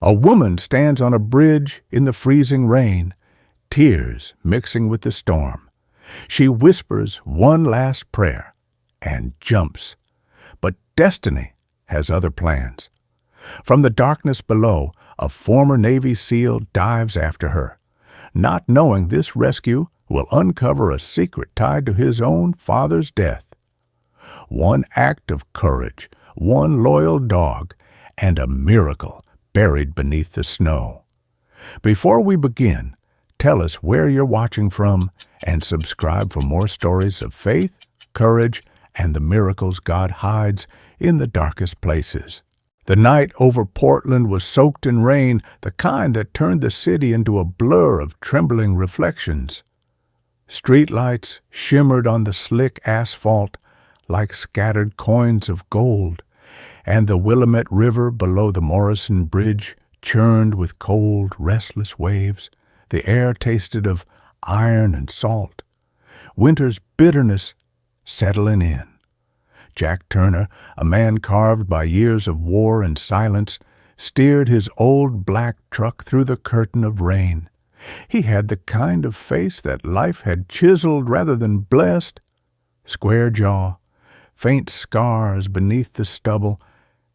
A woman stands on a bridge in the freezing rain, tears mixing with the storm. She whispers one last prayer and jumps. But destiny has other plans. From the darkness below, a former Navy SEAL dives after her, not knowing this rescue will uncover a secret tied to his own father's death. One act of courage, one loyal dog, and a miracle buried beneath the snow. Before we begin, tell us where you're watching from and subscribe for more stories of faith, courage, and the miracles God hides in the darkest places. The night over Portland was soaked in rain, the kind that turned the city into a blur of trembling reflections. Streetlights shimmered on the slick asphalt like scattered coins of gold, and the Willamette River below the Morrison Bridge churned with cold, restless waves. The air tasted of iron and salt. Winter's bitterness settling in. Jack Turner, a man carved by years of war and silence, steered his old black truck through the curtain of rain. He had the kind of face that life had chiseled rather than blessed. Square jaw, faint scars beneath the stubble,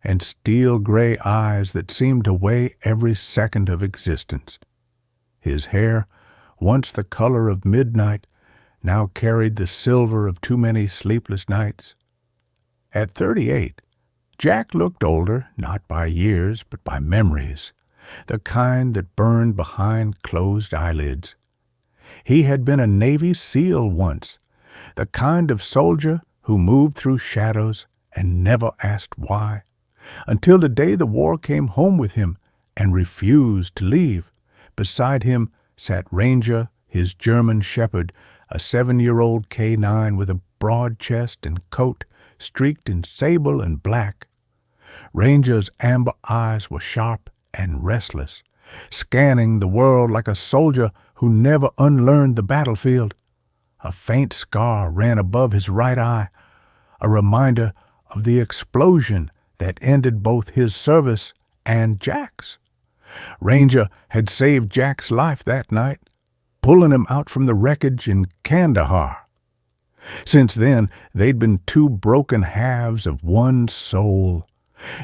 and steel-gray eyes that seemed to weigh every second of existence. His hair, once the color of midnight, now carried the silver of too many sleepless nights. At 38, Jack looked older, not by years, but by memories, the kind that burned behind closed eyelids. He had been a Navy SEAL once, the kind of soldier who moved through shadows and never asked why, until the day the war came home with him and refused to leave. Beside him sat Ranger, his German shepherd, a 7-year-old K9 with a broad chest and coat streaked in sable and black. Ranger's amber eyes were sharp and restless, scanning the world like a soldier who never unlearned the battlefield. A faint scar ran above his right eye, a reminder of the explosion that ended both his service and Jack's. Ranger had saved Jack's life that night, pulling him out from the wreckage in Kandahar. Since then, they'd been two broken halves of one soul.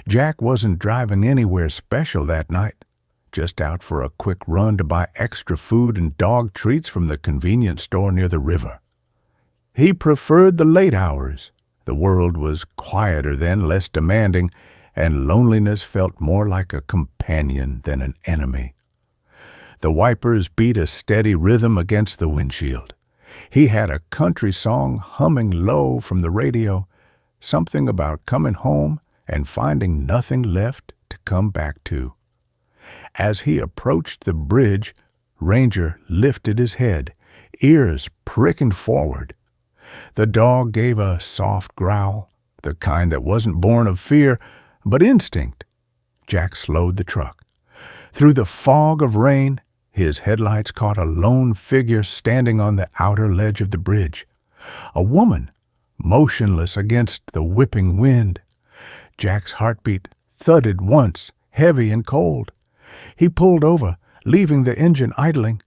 Jack wasn't driving anywhere special that night, just out for a quick run to buy extra food and dog treats from the convenience store near the river. He preferred the late hours. The world was quieter then, less demanding, and loneliness felt more like a companion than an enemy. The wipers beat a steady rhythm against the windshield. He had a country song humming low from the radio, something about coming home and finding nothing left to come back to. As he approached the bridge, Ranger lifted his head, ears pricking forward. The dog gave a soft growl, the kind that wasn't born of fear, but instinct. Jack slowed the truck. Through the fog of rain, his headlights caught a lone figure standing on the outer ledge of the bridge. A woman, motionless against the whipping wind. Jack's heartbeat thudded once, heavy and cold. He pulled over, leaving the engine idling.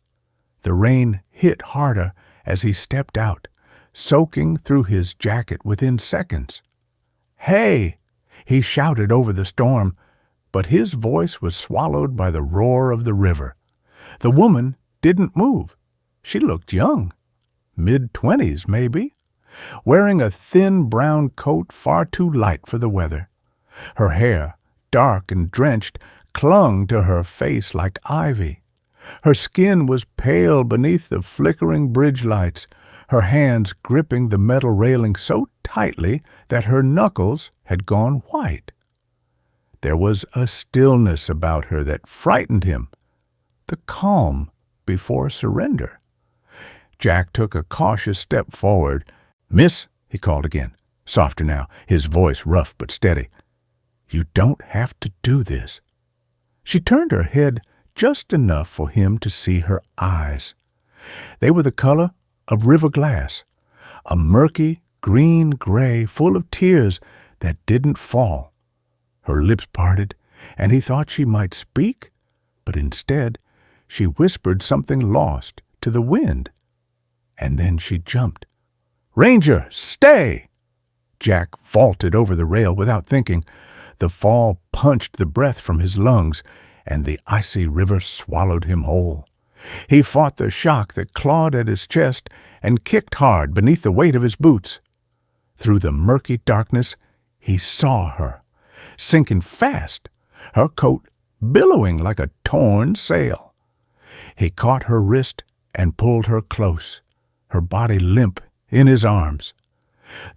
The rain hit harder as he stepped out, soaking through his jacket within seconds. "Hey!" he shouted over the storm, but his voice was swallowed by the roar of the river. The woman didn't move. She looked young, mid-20s maybe, wearing a thin brown coat far too light for the weather. Her hair, dark and drenched, clung to her face like ivy. Her skin was pale beneath the flickering bridge lights, her hands gripping the metal railing so tightly that her knuckles had gone white. There was a stillness about her that frightened him, the calm before surrender. Jack took a cautious step forward. "Miss," he called again, softer now, his voice rough but steady. "You don't have to do this." She turned her head just enough for him to see her eyes. They were the color of river glass, a murky green-gray full of tears that didn't fall. Her lips parted, and he thought she might speak, but instead she whispered something lost to the wind. And then she jumped. "Ranger, stay!" Jack vaulted over the rail without thinking. The fall punched the breath from his lungs, and the icy river swallowed him whole. He fought the shock that clawed at his chest and kicked hard beneath the weight of his boots. Through the murky darkness, he saw her, sinking fast, her coat billowing like a torn sail. He caught her wrist and pulled her close, her body limp in his arms.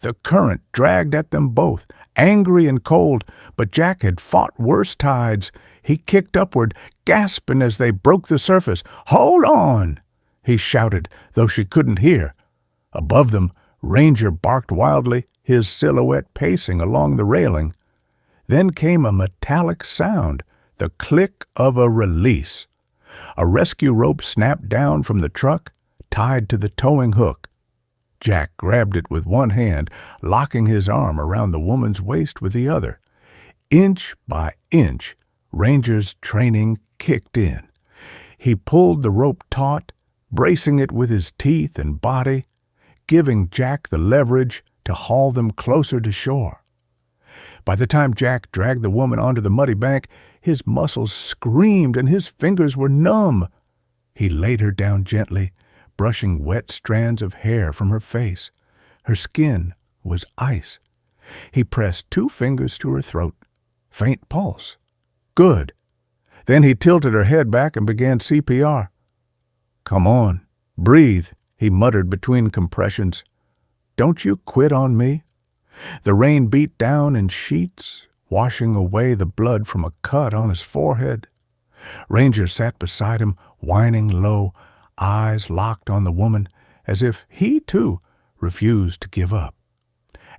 The current dragged at them both, angry and cold, but Jack had fought worse tides. He kicked upward, gasping as they broke the surface. "Hold on!" he shouted, though she couldn't hear. Above them, Ranger barked wildly, his silhouette pacing along the railing. Then came a metallic sound, the click of a release. A rescue rope snapped down from the truck, tied to the towing hook. Jack grabbed it with one hand, locking his arm around the woman's waist with the other. Inch by inch, Ranger's training kicked in. He pulled the rope taut, bracing it with his teeth and body, giving Jack the leverage to haul them closer to shore. By the time Jack dragged the woman onto the muddy bank, his muscles screamed and his fingers were numb. He laid her down gently, brushing wet strands of hair from her face. Her skin was ice. He pressed 2 fingers to her throat. Faint pulse. Good. Then he tilted her head back and began CPR. "Come on, breathe," he muttered between compressions. "Don't you quit on me." The rain beat down in sheets, washing away the blood from a cut on his forehead. Ranger sat beside him, whining low, eyes locked on the woman, as if he, too, refused to give up.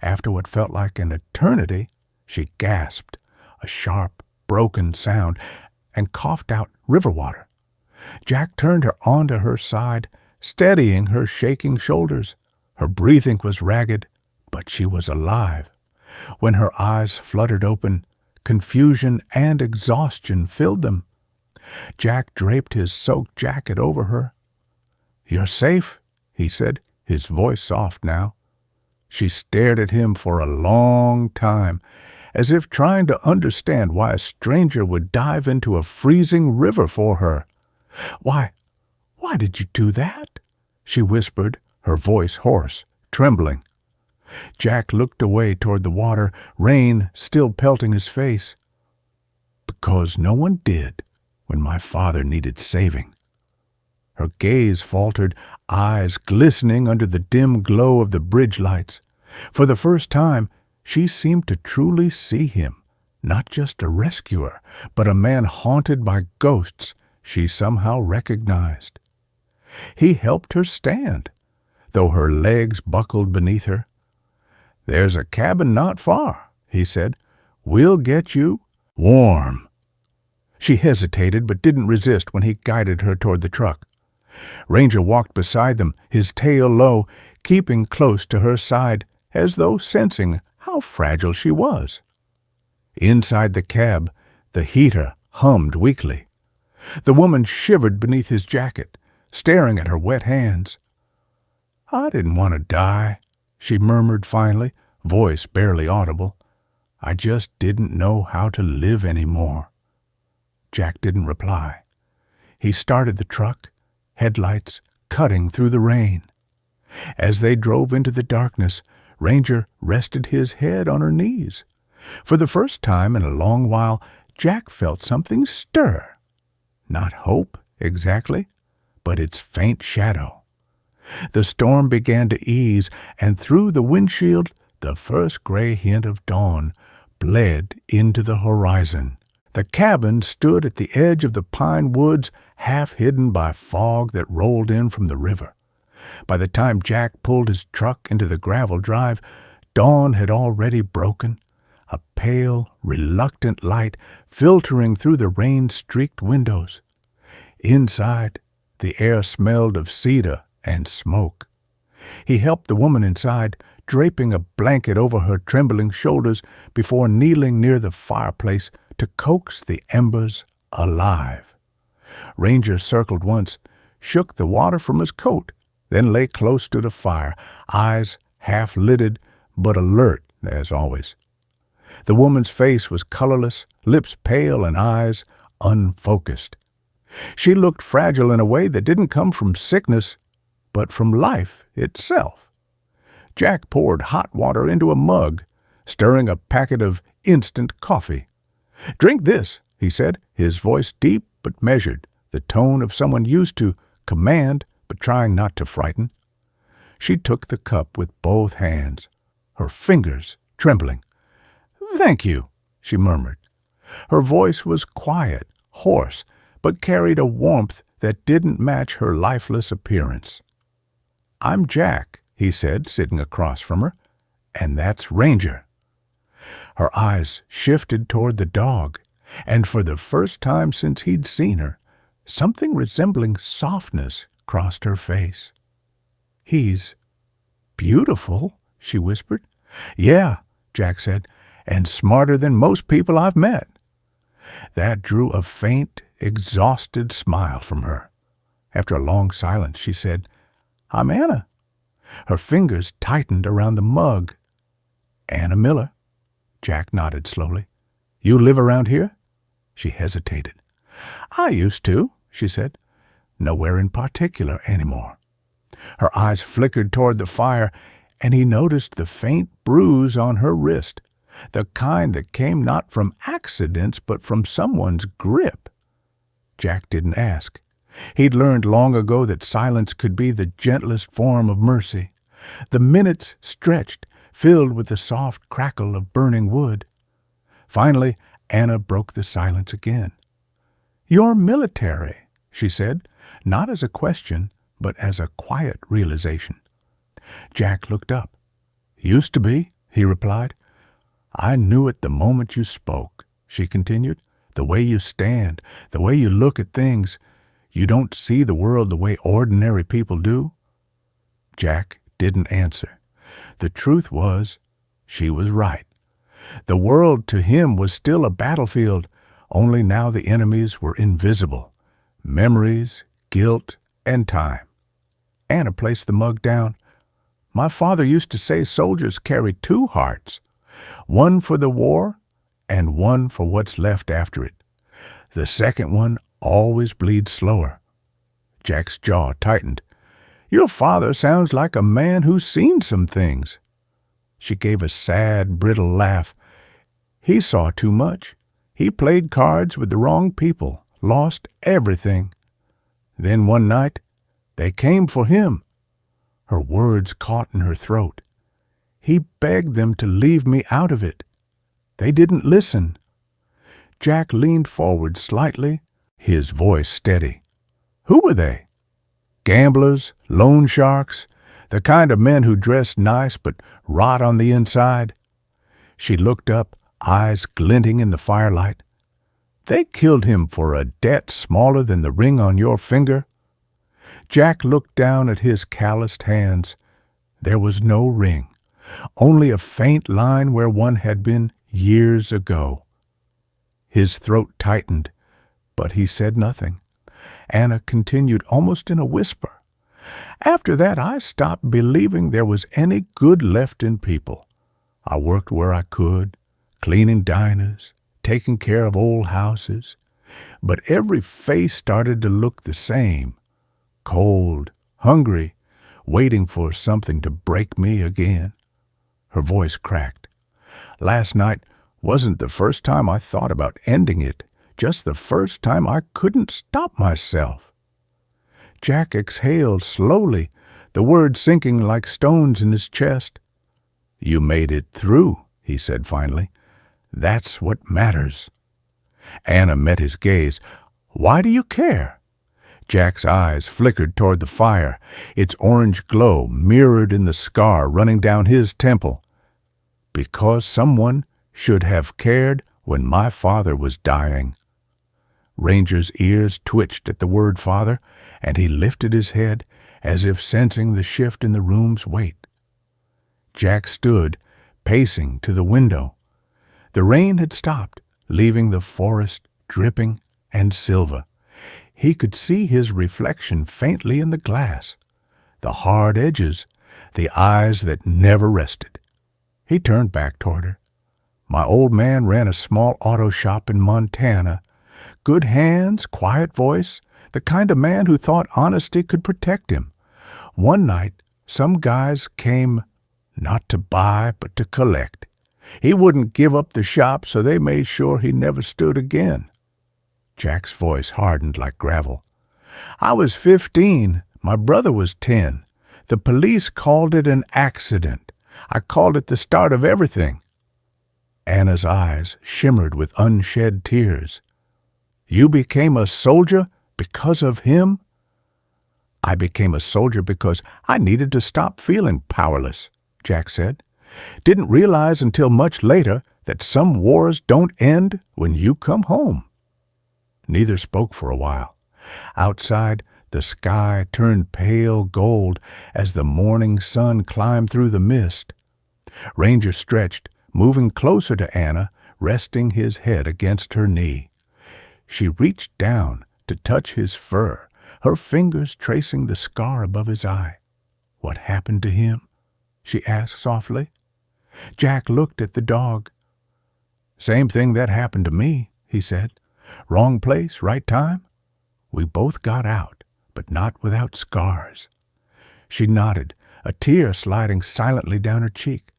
After what felt like an eternity, she gasped, a sharp, broken sound, and coughed out river water. Jack turned her onto her side, steadying her shaking shoulders. Her breathing was ragged, but she was alive. When her eyes fluttered open, confusion and exhaustion filled them. Jack draped his soaked jacket over her. "You're safe," he said, his voice soft now. She stared at him for a long time, as if trying to understand why a stranger would dive into a freezing river for her. Why did you do that?" she whispered, her voice hoarse, trembling. Jack looked away toward the water, rain still pelting his face. "Because no one did when my father needed saving." Her gaze faltered, eyes glistening under the dim glow of the bridge lights. For the first time, she seemed to truly see him, not just a rescuer, but a man haunted by ghosts she somehow recognized. He helped her stand, though her legs buckled beneath her. "There's a cabin not far," he said. "We'll get you warm." She hesitated but didn't resist when he guided her toward the truck. Ranger walked beside them, his tail low, keeping close to her side, as though sensing how fragile she was. Inside the cab, the heater hummed weakly. The woman shivered beneath his jacket, staring at her wet hands. "I didn't want to die," she murmured finally, voice barely audible. "I just didn't know how to live anymore." Jack didn't reply. He started the truck, headlights cutting through the rain. As they drove into the darkness, Ranger rested his head on her knees. For the first time in a long while, Jack felt something stir. Not hope, exactly, but its faint shadow. The storm began to ease, and through the windshield, the first gray hint of dawn bled into the horizon. The cabin stood at the edge of the pine woods, half hidden by fog that rolled in from the river. By the time Jack pulled his truck into the gravel drive, dawn had already broken, a pale, reluctant light filtering through the rain-streaked windows. Inside, the air smelled of cedar and smoke. He helped the woman inside, draping a blanket over her trembling shoulders before kneeling near the fireplace to coax the embers alive. Ranger circled once, shook the water from his coat, then lay close to the fire, eyes half-lidded but alert as always. The woman's face was colorless, lips pale and eyes unfocused. She looked fragile in a way that didn't come from sickness, but from life itself. Jack poured hot water into a mug, stirring a packet of instant coffee. "Drink this," he said, his voice deep but measured, the tone of someone used to command but trying not to frighten. She took the cup with both hands, her fingers trembling. "Thank you," she murmured. Her voice was quiet, hoarse, but carried a warmth that didn't match her lifeless appearance. "I'm Jack," he said, sitting across from her, "and that's Ranger." Her eyes shifted toward the dog, and for the first time since he'd seen her, something resembling softness crossed her face. "He's beautiful," she whispered. "Yeah," Jack said, "and smarter than most people I've met." That drew a faint, exhausted smile from her. After a long silence, she said, "I'm Anna." Her fingers tightened around the mug. "Anna Miller." Jack nodded slowly. "You live around here?" She hesitated. "I used to," she said. "Nowhere in particular anymore." Her eyes flickered toward the fire, and he noticed the faint bruise on her wrist, the kind that came not from accidents but from someone's grip. Jack didn't ask. He'd learned long ago that silence could be the gentlest form of mercy. The minutes stretched, filled with the soft crackle of burning wood. Finally, Anna broke the silence again. "You're military," she said, not as a question, but as a quiet realization. Jack looked up. "Used to be," he replied. "I knew it the moment you spoke," she continued. "The way you stand, the way you look at things. You don't see the world the way ordinary people do." Jack didn't answer. The truth was, she was right. The world to him was still a battlefield, only now the enemies were invisible. Memories, guilt, and time. Anna placed the mug down. "My father used to say soldiers carry two hearts, one for the war and one for what's left after it. The second one always bleeds slower." Jack's jaw tightened. "Your father sounds like a man who's seen some things." She gave a sad, brittle laugh. "He saw too much. He played cards with the wrong people, lost everything. Then one night, they came for him." Her words caught in her throat. "He begged them to leave me out of it. They didn't listen." Jack leaned forward slightly, his voice steady. "Who were they? Gamblers, loan sharks, the kind of men who dress nice but rot on the inside?" She looked up, eyes glinting in the firelight. "They killed him for a debt smaller than the ring on your finger." Jack looked down at his calloused hands. There was no ring, only a faint line where one had been years ago. His throat tightened, but he said nothing. Anna continued almost in a whisper. "After that, I stopped believing there was any good left in people. I worked where I could, cleaning diners, taking care of old houses. But every face started to look the same, cold, hungry, waiting for something to break me again." Her voice cracked. "Last night wasn't the first time I thought about ending it, just the first time I couldn't stop myself." Jack exhaled slowly, the words sinking like stones in his chest. "You made it through," he said finally. "That's what matters." Anna met his gaze. "Why do you care?" Jack's eyes flickered toward the fire, its orange glow mirrored in the scar running down his temple. "Because someone should have cared when my father was dying." Ranger's ears twitched at the word father, and he lifted his head as if sensing the shift in the room's weight. Jack stood, pacing to the window. The rain had stopped, leaving the forest dripping and silver. He could see his reflection faintly in the glass, the hard edges, the eyes that never rested. He turned back toward her. My old man ran a small auto shop in Montana. Good hands, quiet voice, the kind of man who thought honesty could protect him. One night, some guys came not to buy, but to collect. He wouldn't give up the shop, so they made sure he never stood again. Jack's voice hardened like gravel. I was 15. My brother was 10. The police called it an accident. I called it the start of everything. Anna's eyes shimmered with unshed tears. You became a soldier because of him? I became a soldier because I needed to stop feeling powerless, Jack said. Didn't realize until much later that some wars don't end when you come home. Neither spoke for a while. Outside, the sky turned pale gold as the morning sun climbed through the mist. Ranger stretched, moving closer to Anna, resting his head against her knee. She reached down to touch his fur, her fingers tracing the scar above his eye. What happened to him? She asked softly. Jack looked at the dog. Same thing that happened to me, he said. Wrong place, right time. We both got out, but not without scars. She nodded, a tear sliding silently down her cheek.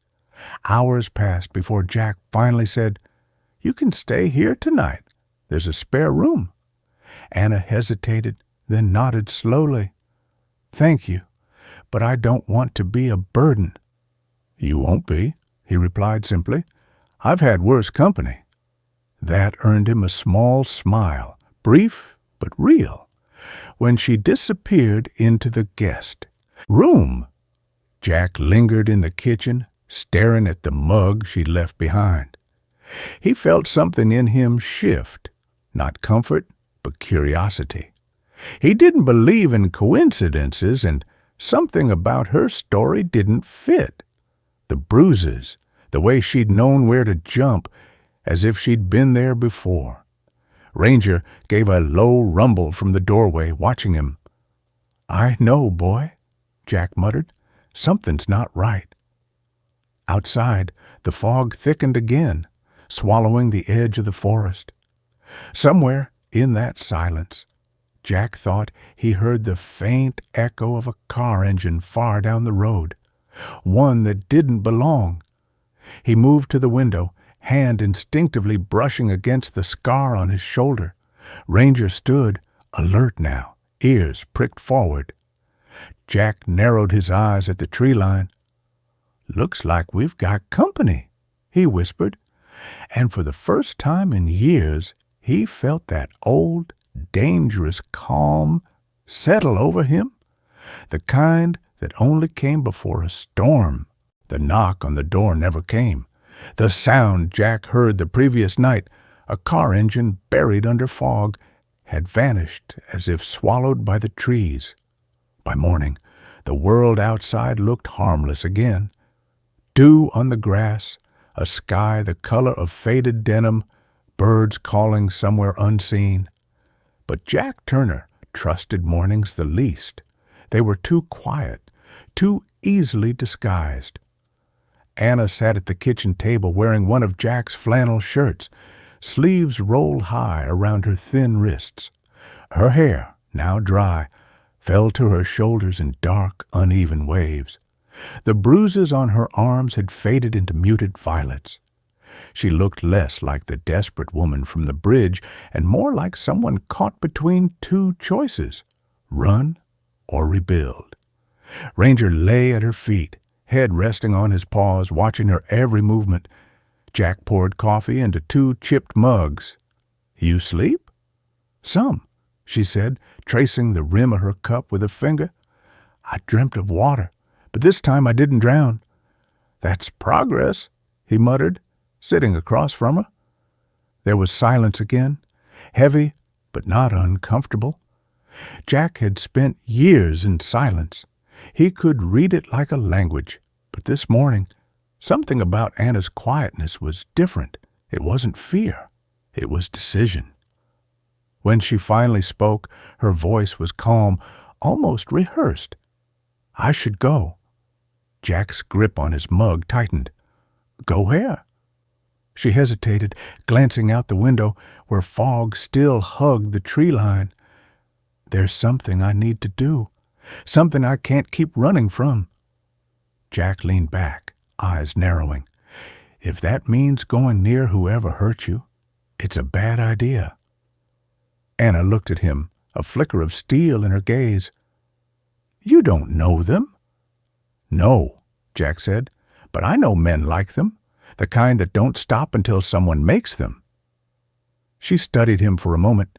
Hours passed before Jack finally said, You can stay here tonight. There's a spare room. Anna hesitated, then nodded slowly. Thank you, but I don't want to be a burden. You won't be, he replied simply. I've had worse company. That earned him a small smile, brief but real, when she disappeared into the guest room. Jack lingered in the kitchen, staring at the mug she'd left behind. He felt something in him shift, not comfort, but curiosity. He didn't believe in coincidences, and something about her story didn't fit. The bruises, the way she'd known where to jump, as if she'd been there before. Ranger gave a low rumble from the doorway, watching him. I know, boy, Jack muttered. Something's not right. Outside, the fog thickened again, swallowing the edge of the forest. Somewhere in that silence, Jack thought he heard the faint echo of a car engine far down the road, one that didn't belong. He moved to the window, hand instinctively brushing against the scar on his shoulder. Ranger stood, alert now, ears pricked forward. Jack narrowed his eyes at the tree line. Looks like we've got company, he whispered, and for the first time in years he felt that old, dangerous calm settle over him, the kind that only came before a storm. The knock on the door never came. The sound Jack heard the previous night, a car engine buried under fog, had vanished as if swallowed by the trees. By morning, the world outside looked harmless again. Dew on the grass, a sky the color of faded denim, birds calling somewhere unseen. But Jack Turner trusted mornings the least. They were too quiet, too easily disguised. Anna sat at the kitchen table wearing one of Jack's flannel shirts, sleeves rolled high around her thin wrists. Her hair, now dry, fell to her shoulders in dark, uneven waves. The bruises on her arms had faded into muted violets. She looked less like the desperate woman from the bridge and more like someone caught between two choices, run or rebuild. Ranger lay at her feet, head resting on his paws, watching her every movement. Jack poured coffee into 2 chipped mugs. You sleep? Some, she said, tracing the rim of her cup with a finger. I dreamt of water, but this time I didn't drown. That's progress, he muttered, sitting across from her. There was silence again, heavy but not uncomfortable. Jack had spent years in silence. He could read it like a language, but this morning, something about Anna's quietness was different. It wasn't fear. It was decision. When she finally spoke, her voice was calm, almost rehearsed. "I should go." Jack's grip on his mug tightened. "Go where?" She hesitated, glancing out the window where fog still hugged the tree line. "There's something I need to do, something I can't keep running from." Jack leaned back, eyes narrowing. "If that means going near whoever hurt you, it's a bad idea." Anna looked at him, a flicker of steel in her gaze. "You don't know them." "No," Jack said, "but I know men like them, the kind that don't stop until someone makes them." She studied him for a moment,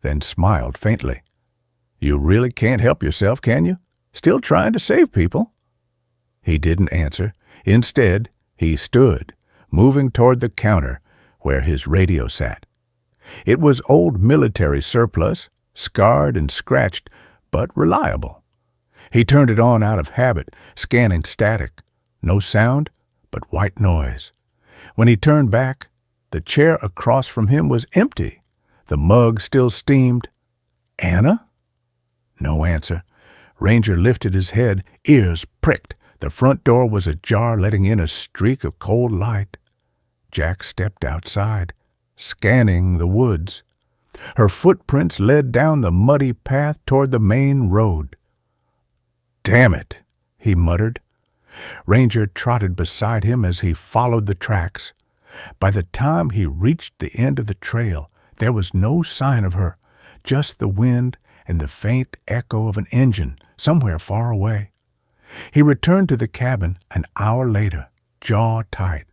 then smiled faintly. "You really can't help yourself, can you? Still trying to save people?" He didn't answer. Instead, he stood, moving toward the counter where his radio sat. It was old military surplus, scarred and scratched, but reliable. He turned it on out of habit, scanning static. No sound, but white noise. When he turned back, the chair across from him was empty. The mug still steamed. "Anna?" No answer. Ranger lifted his head, ears pricked. The front door was ajar, letting in a streak of cold light. Jack stepped outside, scanning the woods. Her footprints led down the muddy path toward the main road. "Damn it," he muttered. Ranger trotted beside him as he followed the tracks. By the time he reached the end of the trail, there was no sign of her, just the wind and the faint echo of an engine somewhere far away. He returned to the cabin an hour later, jaw tight.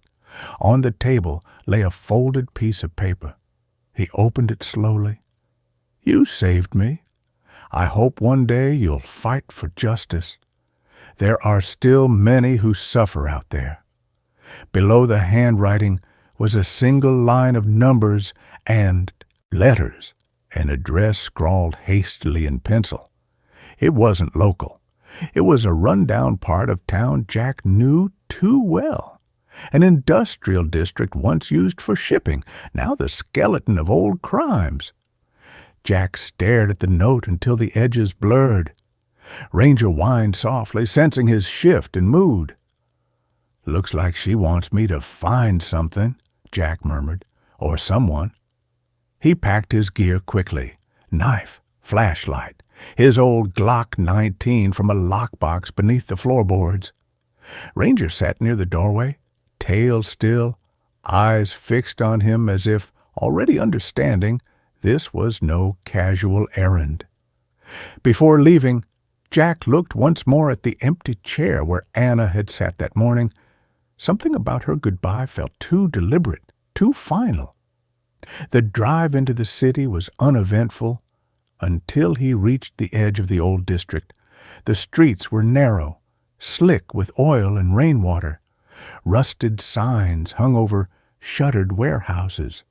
On the table lay a folded piece of paper. He opened it slowly. "You saved me. I hope one day you'll fight for justice. There are still many who suffer out there." Below the handwriting was a single line of numbers and letters, an address scrawled hastily in pencil. It wasn't local. It was a rundown part of town Jack knew too well. An industrial district once used for shipping, now the skeleton of old crimes. Jack stared at the note until the edges blurred. Ranger whined softly, sensing his shift in mood. "Looks like she wants me to find something," Jack murmured, "or someone." He packed his gear quickly. Knife, flashlight, his old Glock 19 from a lockbox beneath the floorboards. Ranger sat near the doorway, tail still, eyes fixed on him as if already understanding this was no casual errand. Before leaving, Jack looked once more at the empty chair where Anna had sat that morning. Something about her goodbye felt too deliberate, too final. The drive into the city was uneventful until he reached the edge of the old district. The streets were narrow, slick with oil and rainwater. Rusted signs hung over shuttered warehouses.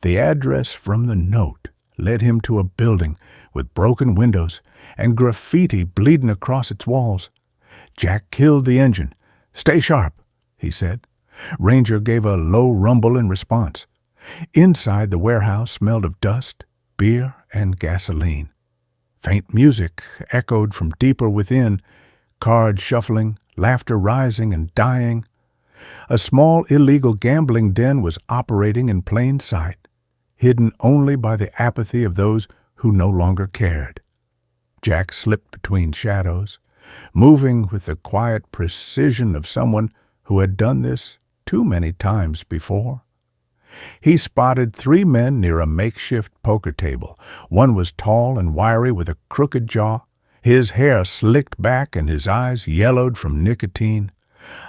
The address from the note led him to a building with broken windows and graffiti bleeding across its walls. Jack killed the engine. "Stay sharp," he said. Ranger gave a low rumble in response. Inside the warehouse smelled of dust, beer, and gasoline. Faint music echoed from deeper within, cards shuffling, laughter rising and dying. A small illegal gambling den was operating in plain sight, hidden only by the apathy of those who no longer cared. Jack slipped between shadows, moving with the quiet precision of someone who had done this too many times before. He spotted 3 men near a makeshift poker table. One was tall and wiry with a crooked jaw, his hair slicked back and his eyes yellowed from nicotine.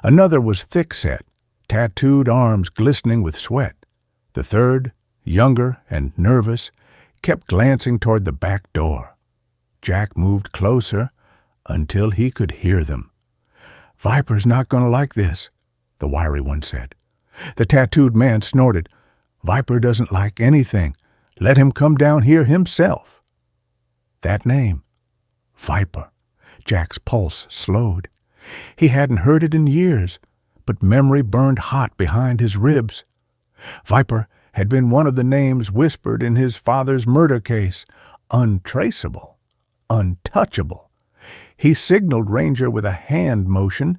Another was thick-set, tattooed arms glistening with sweat. The third, younger and nervous, kept glancing toward the back door. Jack moved closer until he could hear them. "Viper's not going to like this," the wiry one said. The tattooed man snorted. "Viper doesn't like anything. Let him come down here himself." That name, Viper. Jack's pulse slowed. He hadn't heard it in years, but memory burned hot behind his ribs. Viper had been one of the names whispered in his father's murder case. Untraceable, untouchable. He signaled Ranger with a hand motion.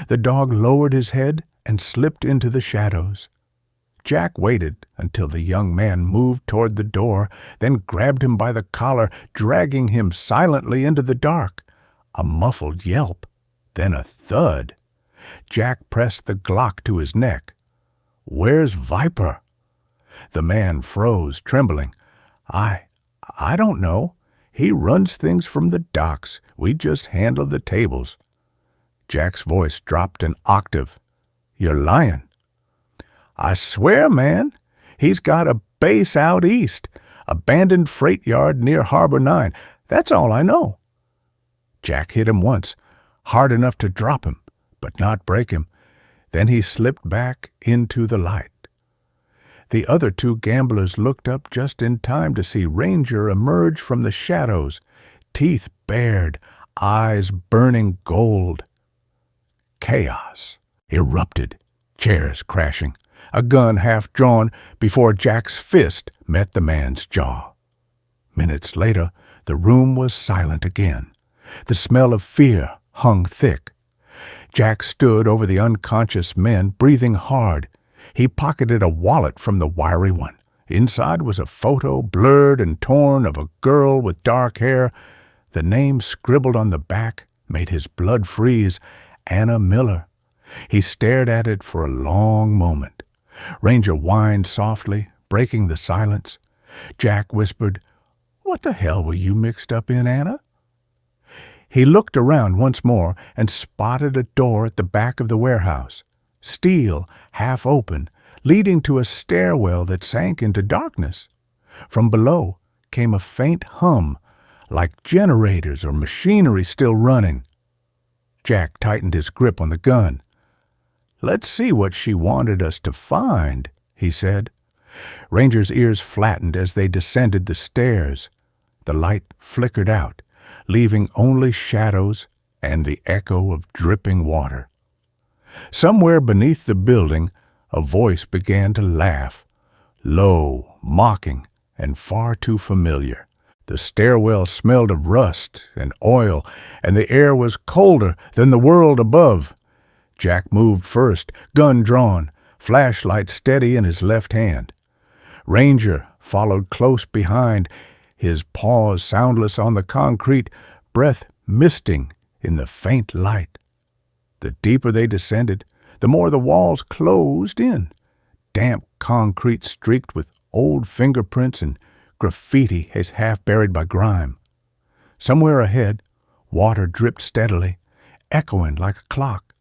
The dog lowered his head and slipped into the shadows. Jack waited until the young man moved toward the door, then grabbed him by the collar, dragging him silently into the dark. A muffled yelp, then a thud. Jack pressed the Glock to his neck. "Where's Viper?" The man froze, trembling. I don't know. He runs things from the docks. We just handle the tables." Jack's voice dropped an octave. "You're lying." "I swear, man. He's got a base out east, abandoned freight yard near Harbor 9. That's all I know." Jack hit him once, hard enough to drop him, but not break him. Then he slipped back into the light. The other two gamblers looked up just in time to see Ranger emerge from the shadows, teeth bared, eyes burning gold. Chaos erupted, chairs crashing, a gun half drawn before Jack's fist met the man's jaw. Minutes later, the room was silent again. The smell of fear hung thick. Jack stood over the unconscious men, breathing hard. He pocketed a wallet from the wiry one. Inside was a photo, blurred and torn, of a girl with dark hair. The name scribbled on the back made his blood freeze. Anna Miller. He stared at it for a long moment. Ranger whined softly, breaking the silence. Jack whispered, "What the hell were you mixed up in, Anna?" He looked around once more and spotted a door at the back of the warehouse, steel, half open, leading to a stairwell that sank into darkness. From below came a faint hum, like generators or machinery still running. Jack tightened his grip on the gun. "Let's see what she wanted us to find," he said. Ranger's ears flattened as they descended the stairs. The light flickered out, leaving only shadows and the echo of dripping water. Somewhere beneath the building, a voice began to laugh, low, mocking, and far too familiar. The stairwell smelled of rust and oil, and the air was colder than the world above. Jack moved first, gun drawn, flashlight steady in his left hand. Ranger followed close behind, his paws soundless on the concrete, breath misting in the faint light. The deeper they descended, the more the walls closed in, damp concrete streaked with old fingerprints and graffiti as half buried by grime. Somewhere ahead, water dripped steadily, echoing like a clock.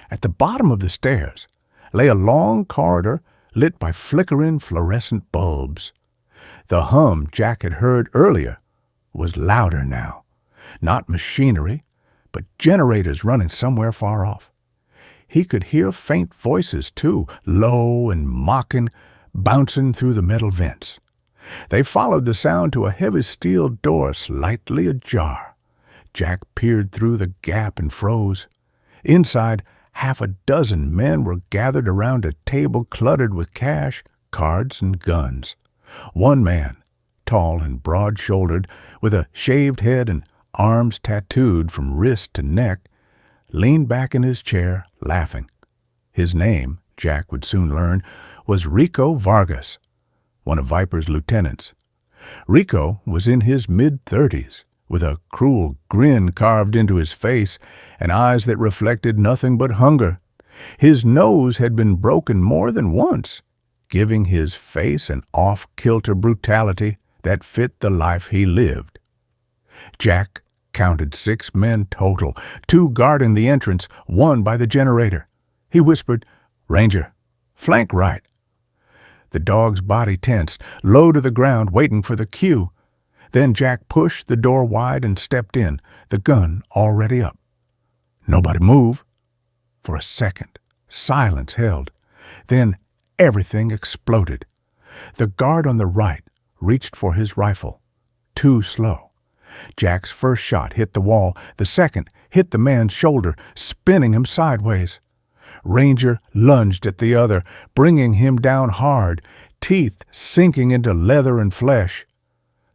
At the bottom of the stairs lay a long corridor lit by flickering fluorescent bulbs. The hum Jack had heard earlier was louder now. Not machinery, but generators running somewhere far off. He could hear faint voices, too, low and mocking, bouncing through the metal vents. They followed the sound to a heavy steel door slightly ajar. Jack peered through the gap and froze. Inside, half a dozen men were gathered around a table cluttered with cash, cards, and guns. One man, tall and broad-shouldered, with a shaved head and arms tattooed from wrist to neck, leaned back in his chair, laughing. His name, Jack would soon learn, was Rico Vargas, one of Viper's lieutenants. Rico was in his mid-30s, with a cruel grin carved into his face and eyes that reflected nothing but hunger. His nose had been broken more than once, giving his face an off-kilter brutality that fit the life he lived. Jack counted 6 men total, 2 guarding the entrance, 1 by the generator. He whispered, "Ranger, flank right." The dog's body tensed, low to the ground, waiting for the cue. Then Jack pushed the door wide and stepped in, the gun already up. Nobody move. For a second, silence held. Then everything exploded. The guard on the right reached for his rifle. Too slow. Jack's first shot hit the wall. The second hit the man's shoulder, spinning him sideways. Ranger lunged at the other, bringing him down hard. teeth sinking into leather and flesh.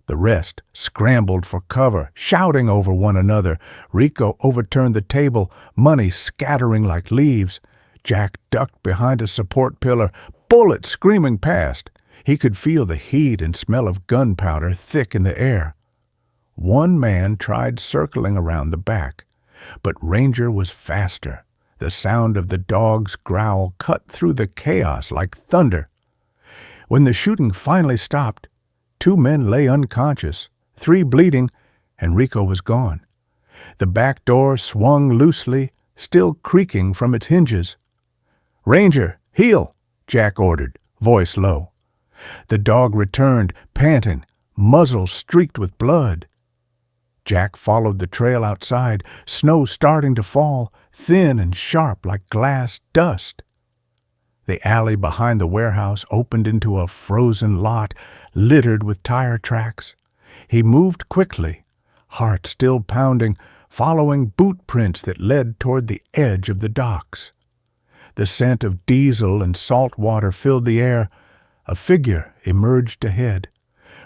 The rest scrambled for cover, shouting over one another. Rico overturned the table, money scattering like leaves. Jack ducked behind a support pillar, bullets screaming past. He could feel the heat and smell of gunpowder thick in the air. One man tried circling around the back, but Ranger was faster. The sound of the dog's growl cut through the chaos like thunder. When the shooting finally stopped, 2 men lay unconscious, 3 bleeding, and Rico was gone. The back door swung loosely, still creaking from its hinges. "Ranger, heel!" Jack ordered, voice low. The dog returned, panting, muzzle streaked with blood. Jack followed the trail outside, snow starting to fall, thin and sharp like glass dust. The alley behind the warehouse opened into a frozen lot littered with tire tracks. He moved quickly, heart still pounding, following boot prints that led toward the edge of the docks. The scent of diesel and salt water filled the air. A figure emerged ahead.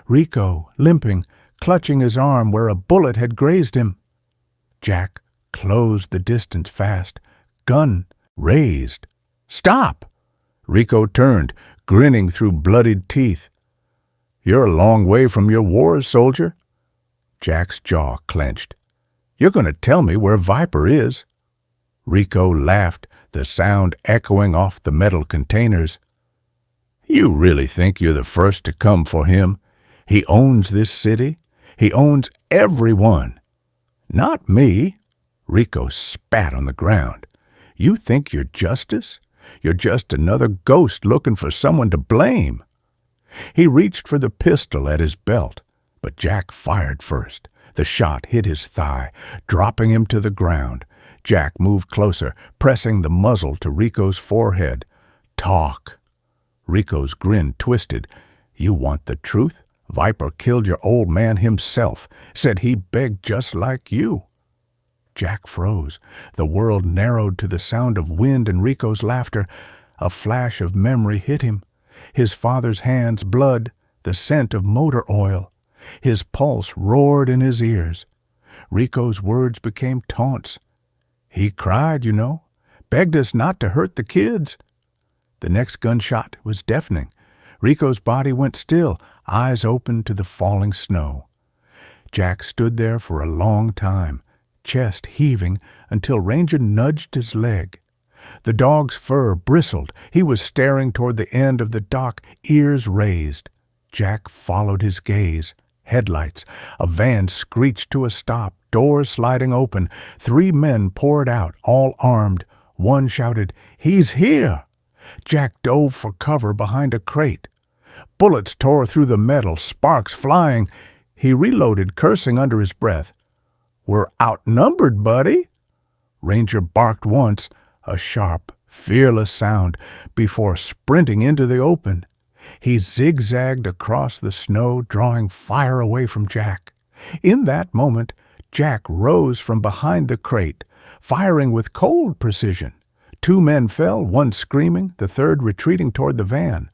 Rico, limping, clutching his arm where a bullet had grazed him. Jack closed the distance fast, gun raised. "Stop!" Rico turned, grinning through bloodied teeth. "You're a long way from your wars, soldier." Jack's jaw clenched. "You're going to tell me where Viper is." Rico laughed, the sound echoing off the metal containers. "You really think you're the first to come for him? He owns this city. He owns everyone." "Not me." Rico spat on the ground. "You think you're justice? You're just another ghost looking for someone to blame." He reached for the pistol at his belt, but Jack fired first. The shot hit his thigh, dropping him to the ground. Jack moved closer, pressing the muzzle to Rico's forehead. "Talk." Rico's grin twisted. "You want the truth? Viper killed your old man himself. Said he begged just like you." Jack froze. The world narrowed to the sound of wind and Rico's laughter. A flash of memory hit him. His father's hands, blood, the scent of motor oil. His pulse roared in his ears. Rico's words became taunts. "He cried, you know. Begged us not to hurt the kids." The next gunshot was deafening. Rico's body went still, eyes open to the falling snow. Jack stood there for a long time, chest heaving until Ranger nudged his leg. The dog's fur bristled. He was staring toward the end of the dock, ears raised. Jack followed his gaze. Headlights. A van screeched to a stop, doors sliding open. 3 men poured out, all armed. One shouted, "He's here!" Jack dove for cover behind a crate. Bullets tore through the metal, sparks flying. He reloaded, cursing under his breath. "We're outnumbered, buddy." Ranger barked once, a sharp, fearless sound, before sprinting into the open. He zigzagged across the snow, drawing fire away from Jack. In that moment, Jack rose from behind the crate, firing with cold precision. 2 men fell, one screaming, the third retreating toward the van.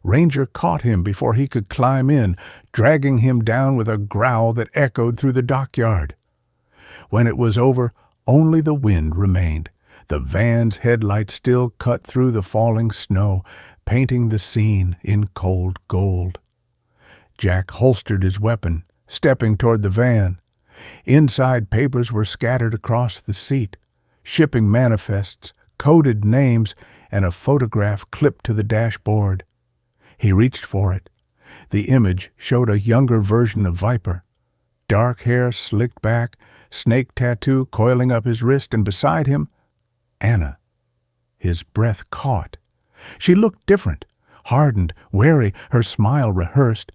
Ranger caught him before he could climb in, dragging him down with a growl that echoed through the dockyard. When it was over, only the wind remained. The van's headlights still cut through the falling snow, painting the scene in cold gold. Jack holstered his weapon, stepping toward the van. Inside, papers were scattered across the seat, shipping manifests, coded names, and a photograph clipped to the dashboard. He reached for it. The image showed a younger version of Viper. Dark hair slicked back, snake tattoo coiling up his wrist, and beside him, Anna. His breath caught. She looked different, hardened, wary, her smile rehearsed,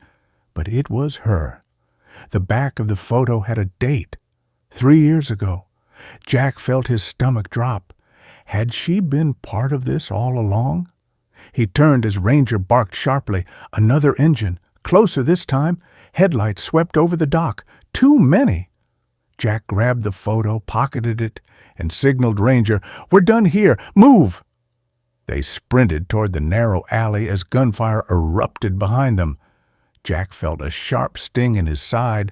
but it was her. The back of the photo had a date, 3 years ago. Jack felt his stomach drop. Had she been part of this all along? He turned as Ranger barked sharply. Another engine, closer this time. Headlights swept over the dock. Too many. Jack grabbed the photo, pocketed it, and signaled Ranger, "We're done here. Move!" They sprinted toward the narrow alley as gunfire erupted behind them. Jack felt a sharp sting in his side,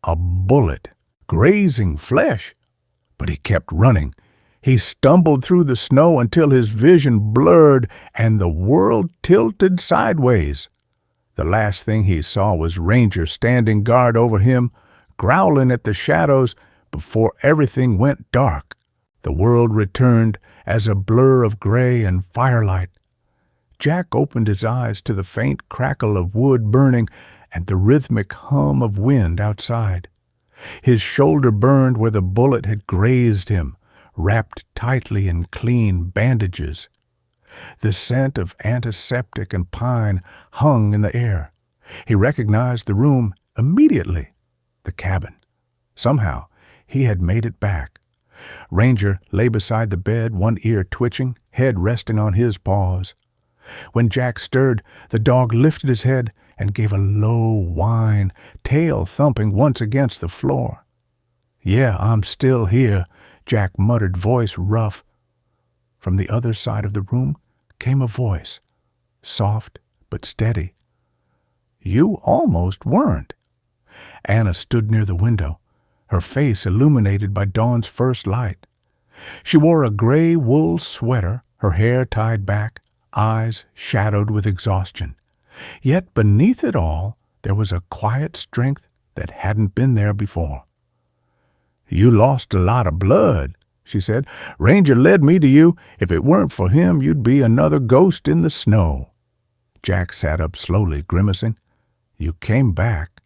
a bullet grazing flesh. But he kept running. He stumbled through the snow until his vision blurred and the world tilted sideways. The last thing he saw was Ranger standing guard over him, growling at the shadows before everything went dark. The world returned as a blur of gray and firelight. Jack opened his eyes to the faint crackle of wood burning and the rhythmic hum of wind outside. His shoulder burned where the bullet had grazed him, wrapped tightly in clean bandages. The scent of antiseptic and pine hung in the air. He recognized the room immediately. The cabin. Somehow, he had made it back. Ranger lay beside the bed, one ear twitching, head resting on his paws. When Jack stirred, the dog lifted his head and gave a low whine, tail thumping once against the floor. "Yeah, I'm still here," Jack muttered, voice rough. From the other side of the room came a voice, soft but steady. "You almost weren't." Anna stood near the window, her face illuminated by dawn's first light. She wore a gray wool sweater, her hair tied back, eyes shadowed with exhaustion. Yet beneath it all, there was a quiet strength that hadn't been there before. "You lost a lot of blood," she said. "Ranger led me to you. If it weren't for him, you'd be another ghost in the snow." Jack sat up slowly, grimacing. "You came back."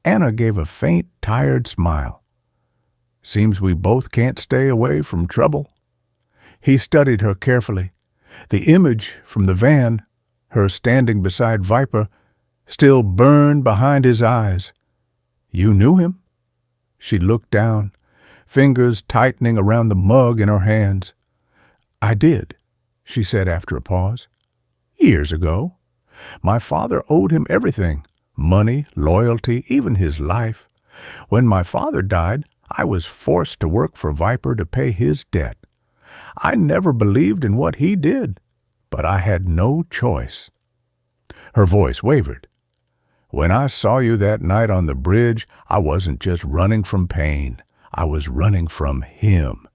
Anna gave a faint, tired smile. "Seems we both can't stay away from trouble." He studied her carefully. The image from the van, her standing beside Viper, still burned behind his eyes. "You knew him?" She looked down, fingers tightening around the mug in her hands. "I did," she said after a pause. "Years ago. My father owed him everything, money, loyalty, even his life. When my father died, I was forced to work for Viper to pay his debt. I never believed in what he did, but I had no choice." Her voice wavered. "When I saw you that night on the bridge, I wasn't just running from pain. I was running from him."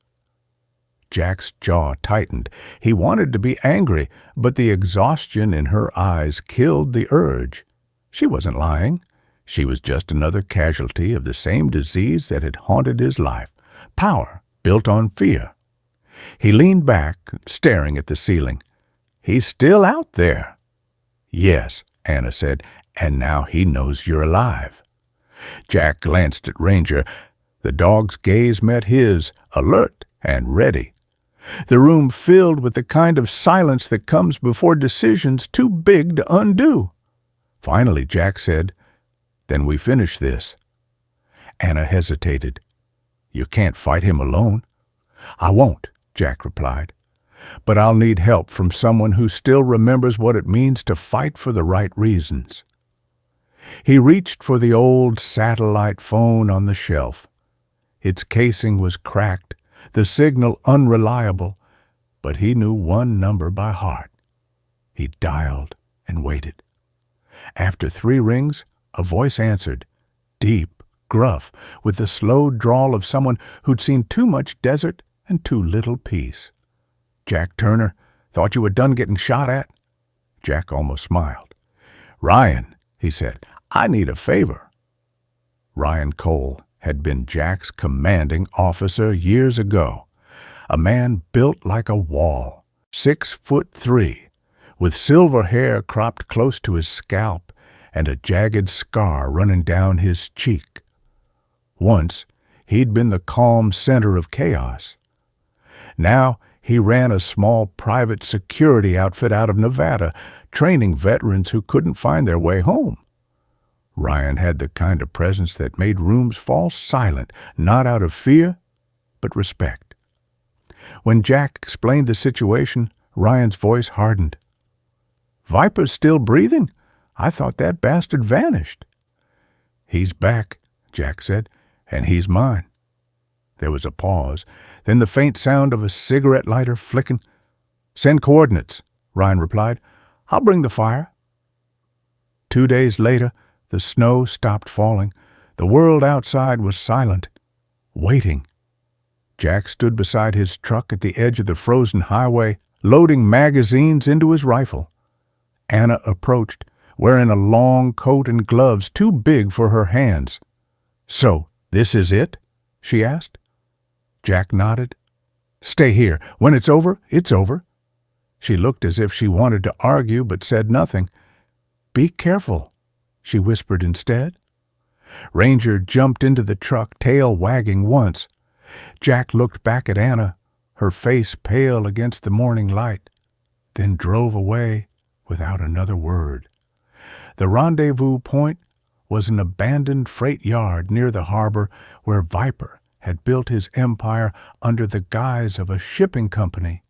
Jack's jaw tightened. He wanted to be angry, but the exhaustion in her eyes killed the urge. She wasn't lying. She was just another casualty of the same disease that had haunted his life. Power built on fear. He leaned back, staring at the ceiling. "He's still out there." "Yes," Anna said, "and now he knows you're alive." Jack glanced at Ranger. The dog's gaze met his, alert and ready. The room filled with the kind of silence that comes before decisions too big to undo. Finally, Jack said, "Then we finish this." Anna hesitated. "You can't fight him alone." "I won't," Jack replied. "But I'll need help from someone who still remembers what it means to fight for the right reasons." He reached for the old satellite phone on the shelf. Its casing was cracked, the signal unreliable, but he knew one number by heart. He dialed and waited. After 3 rings, a voice answered, deep, gruff, with the slow drawl of someone who'd seen too much desert and too little peace. "Jack Turner, thought you were done getting shot at?" Jack almost smiled. "Ryan," he said, "I need a favor." Ryan Cole had been Jack's commanding officer years ago, a man built like a wall, 6'3", with silver hair cropped close to his scalp and a jagged scar running down his cheek. Once, he'd been the calm center of chaos. Now, he ran a small private security outfit out of Nevada, training veterans who couldn't find their way home. Ryan had the kind of presence that made rooms fall silent, not out of fear, but respect. When Jack explained the situation, Ryan's voice hardened. "Viper's still breathing? I thought that bastard vanished." "He's back," Jack said, "and he's mine." There was a pause, then the faint sound of a cigarette lighter flicking. "Send coordinates," Ryan replied. "I'll bring the fire." 2 days later, the snow stopped falling. The world outside was silent, waiting. Jack stood beside his truck at the edge of the frozen highway, loading magazines into his rifle. Anna approached, wearing a long coat and gloves too big for her hands. "So, this is it?" she asked. Jack nodded. "Stay here. When it's over, it's over." She looked as if she wanted to argue but said nothing. "Be careful," she whispered instead. Ranger jumped into the truck, tail wagging once. Jack looked back at Anna, her face pale against the morning light, then drove away without another word. The rendezvous point was an abandoned freight yard near the harbor where Viper had built his empire under the guise of a shipping company.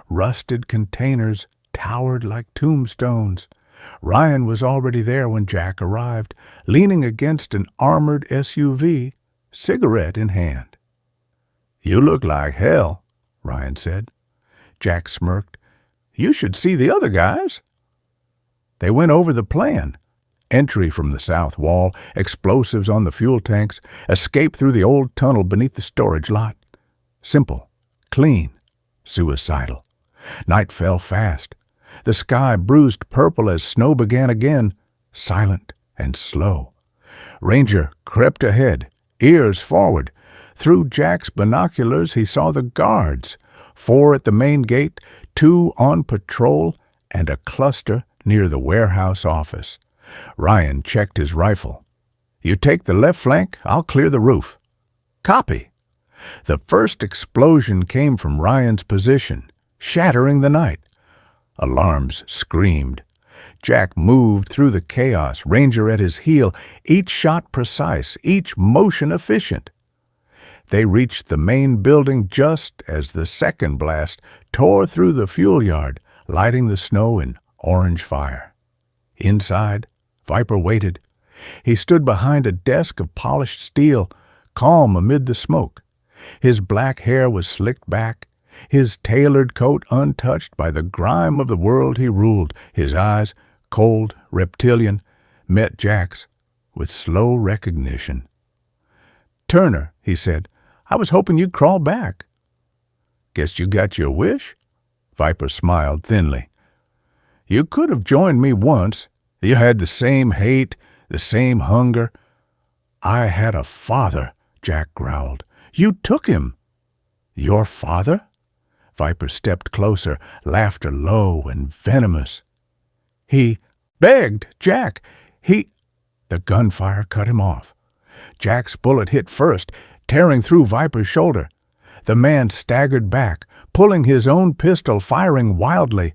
Rusted containers towered like tombstones. Ryan was already there when Jack arrived, leaning against an armored SUV, cigarette in hand. "You look like hell," Ryan said. Jack smirked. "You should see the other guys." They went over the plan. Entry from the south wall, explosives on the fuel tanks, escape through the old tunnel beneath the storage lot. Simple, clean, suicidal. Night fell fast. The sky bruised purple as snow began again, silent and slow. Ranger crept ahead, ears forward. Through Jack's binoculars he saw the guards, 4 at the main gate, 2 on patrol, and a cluster near the warehouse office. Ryan checked his rifle. "You take the left flank, I'll clear the roof." "Copy." The first explosion came from Ryan's position, shattering the night. Alarms screamed. Jack moved through the chaos, Ranger at his heel, each shot precise, each motion efficient. They reached the main building just as the second blast tore through the fuel yard, lighting the snow in orange fire. Inside, Viper waited. He stood behind a desk of polished steel, calm amid the smoke. His black hair was slicked back, his tailored coat untouched by the grime of the world he ruled. His eyes, cold, reptilian, met Jack's with slow recognition. "Turner," he said, "I was hoping you'd crawl back." "Guess you got your wish?" Viper smiled thinly. "You could have joined me once. You had the same hate, the same hunger." "I had a father," Jack growled. "You took him." "Your father?" Viper stepped closer, laughter low and venomous. "He begged, Jack. The gunfire cut him off. Jack's bullet hit first, tearing through Viper's shoulder. The man staggered back, pulling his own pistol, firing wildly.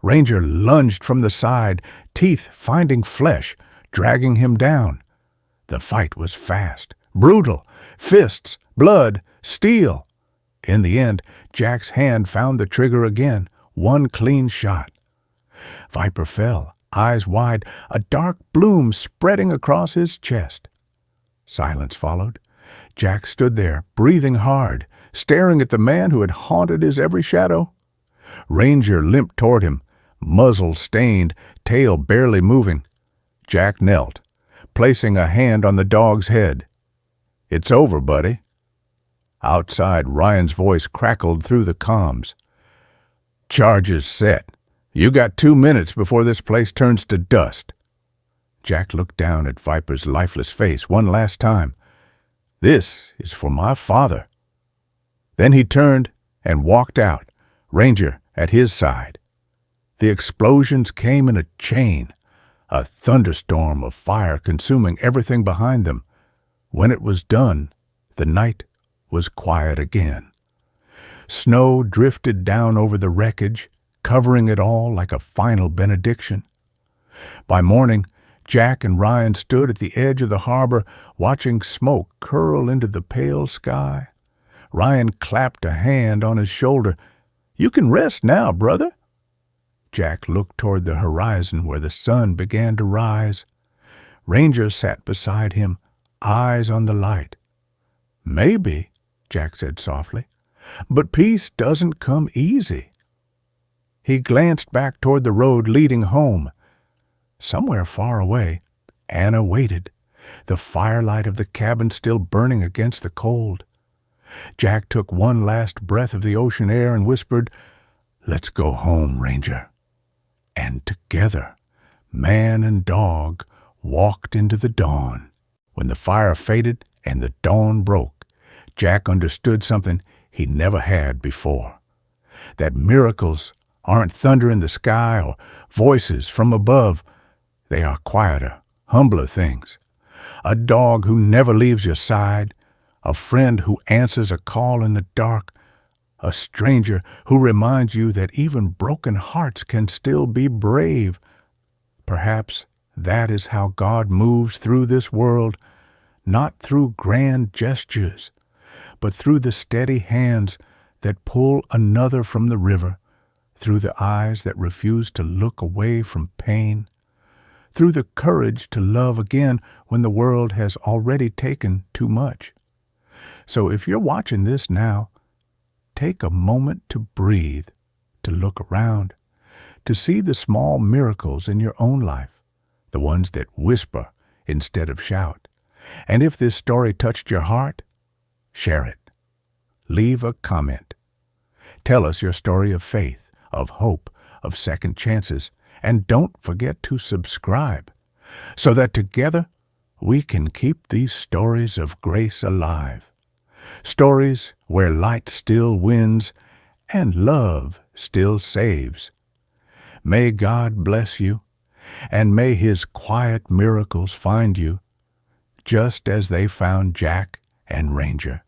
Ranger lunged from the side, teeth finding flesh, dragging him down. The fight was fast, brutal, fists, blood, steel. In the end, Jack's hand found the trigger again, one clean shot. Viper fell, eyes wide, a dark bloom spreading across his chest. Silence followed. Jack stood there, breathing hard, staring at the man who had haunted his every shadow. Ranger limped toward him, muzzle stained, tail barely moving. Jack knelt, placing a hand on the dog's head. "It's over, buddy." Outside, Ryan's voice crackled through the comms. "Charges set. You got 2 minutes before this place turns to dust." Jack looked down at Viper's lifeless face one last time. "This is for my father." Then he turned and walked out, Ranger at his side. The explosions came in a chain, a thunderstorm of fire consuming everything behind them. When it was done, the night was quiet again. Snow drifted down over the wreckage, covering it all like a final benediction. By morning, Jack and Ryan stood at the edge of the harbor, watching smoke curl into the pale sky. Ryan clapped a hand on his shoulder. "You can rest now, brother." Jack looked toward the horizon where the sun began to rise. Ranger sat beside him, eyes on the light. "Maybe," Jack said softly, "but peace doesn't come easy." He glanced back toward the road leading home. Somewhere far away, Anna waited, the firelight of the cabin still burning against the cold. Jack took one last breath of the ocean air and whispered, "Let's go home, Ranger." And together, man and dog walked into the dawn. When the fire faded and the dawn broke, Jack understood something he never had before. That miracles aren't thunder in the sky or voices from above. They are quieter, humbler things. A dog who never leaves your side, a friend who answers a call in the dark, a stranger who reminds you that even broken hearts can still be brave. Perhaps that is how God moves through this world, not through grand gestures, but through the steady hands that pull another from the river, through the eyes that refuse to look away from pain, through the courage to love again when the world has already taken too much. So if you're watching this now, take a moment to breathe, to look around, to see the small miracles in your own life, the ones that whisper instead of shout. And if this story touched your heart, share it. Leave a comment. Tell us your story of faith, of hope, of second chances, and don't forget to subscribe so that together we can keep these stories of grace alive. Stories where light still wins and love still saves. May God bless you, and may His quiet miracles find you, just as they found Jack and Ranger.